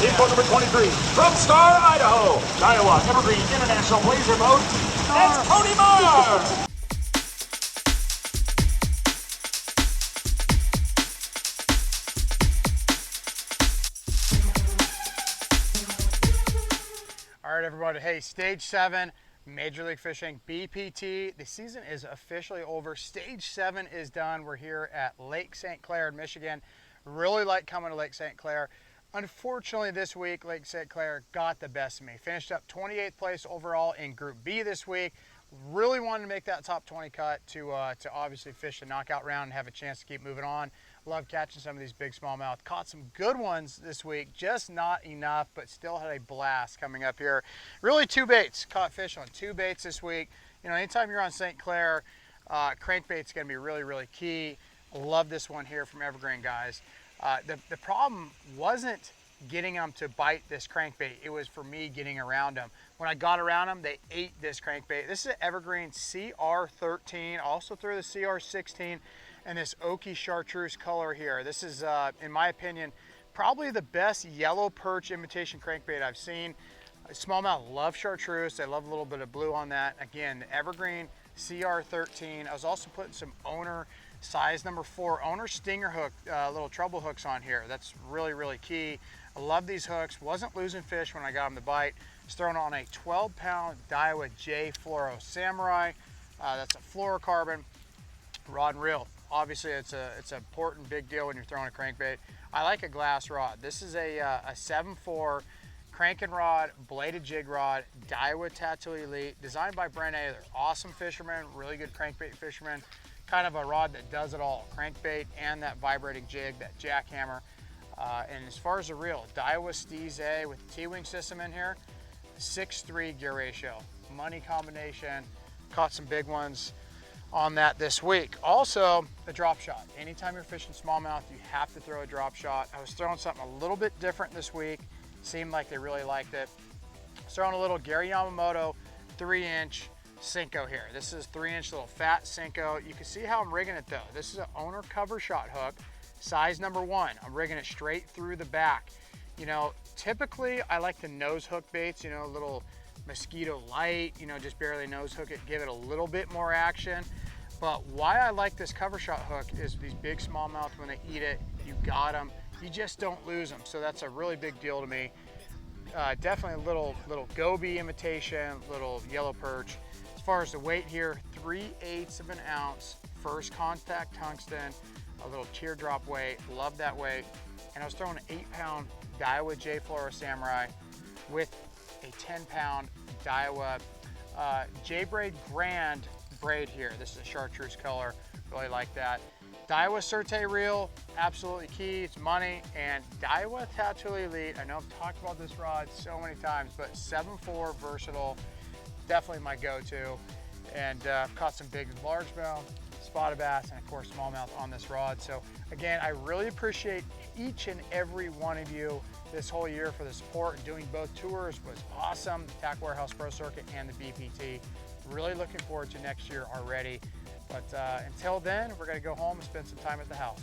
In boat number 23, from Star, Idaho, Iowa Evergreen International Blazer Boat, it's Cody Meyer. All right, everybody. Hey, Stage 7, Major League Fishing, BPT. The season is officially over. Stage 7 is done. We're here at Lake St. Clair in Michigan. Really like coming to Lake St. Clair. Unfortunately, this week, Lake St. Clair got the best of me. Finished up 28th place overall in Group B this week. Really wanted to make that top 20 cut to obviously fish the knockout round and have a chance to keep moving on. Love catching some of these big smallmouth. Caught some good ones this week, just not enough, but still had a blast coming up here. Really two baits. Caught fish on two baits this week. You know, anytime you're on St. Clair, crankbait's gonna be really, really key. Love this one here from Evergreen, guys. The problem wasn't getting them to bite this crankbait. It was for me getting around them. When I got around them, they ate this crankbait. This is an Evergreen CR13. Also threw the CR16 and this oaky chartreuse color here. This is, in my opinion, probably the best yellow perch imitation crankbait I've seen. Smallmouth love chartreuse. They love a little bit of blue on that. Again, the Evergreen CR13. I was also putting some Owner size number 4 Owner stinger hook, little treble hooks on here. That's really, really key. I love these hooks. Wasn't losing fish when I got them to bite. Just throwing on a 12-pound Daiwa J Fluoro Samurai. That's a fluorocarbon rod and reel. Obviously, it's an important big deal when you're throwing a crankbait. I like a glass rod. This is a 7.4 cranking rod, bladed jig rod, Daiwa Tattoo Elite, designed by Brent Ayler. Awesome fisherman, really good crankbait fisherman. Kind of a rod that does it all, crankbait and that vibrating jig, that jackhammer. And as far as the reel, Daiwa Steez A with the T-wing system in here, 6:3 gear ratio, money combination. Caught some big ones on that this week. Also, the drop shot. Anytime you're fishing smallmouth, you have to throw a drop shot. I was throwing something a little bit different this week. Seemed like they really liked it. I was throwing a little Gary Yamamoto 3-inch Senko here. This is 3-inch little fat Senko. You can see how I'm rigging it though. This is an Owner cover shot hook, size number 1. I'm rigging it straight through the back. You know, typically I like the nose hook baits, you know, a little mosquito light, you know, just barely nose hook it, give it a little bit more action. But why I like this cover shot hook is these big smallmouth, when they eat it, you got them, you just don't lose them. So that's a really big deal to me. Definitely a little goby imitation, little yellow perch. As far as the weight here, 3/8 of an ounce, first contact tungsten, a little teardrop weight, love that weight. And I was throwing an 8-pound Daiwa J Fluoro Samurai with a 10-pound Daiwa J-Braid Grand braid here. This is a chartreuse color, really like that. Daiwa Surte reel, absolutely key, it's money. And Daiwa Tattoo Elite, I know I've talked about this rod so many times, but 7.4 versatile, definitely my go-to. And I've caught some big largemouth, spotted bass, and of course smallmouth on this rod. So again, I really appreciate each and every one of you this whole year for the support. And doing both tours was awesome, the Tack Warehouse Pro Circuit and the BPT. Really looking forward to next year already. But until then, we're gonna go home and spend some time at the house.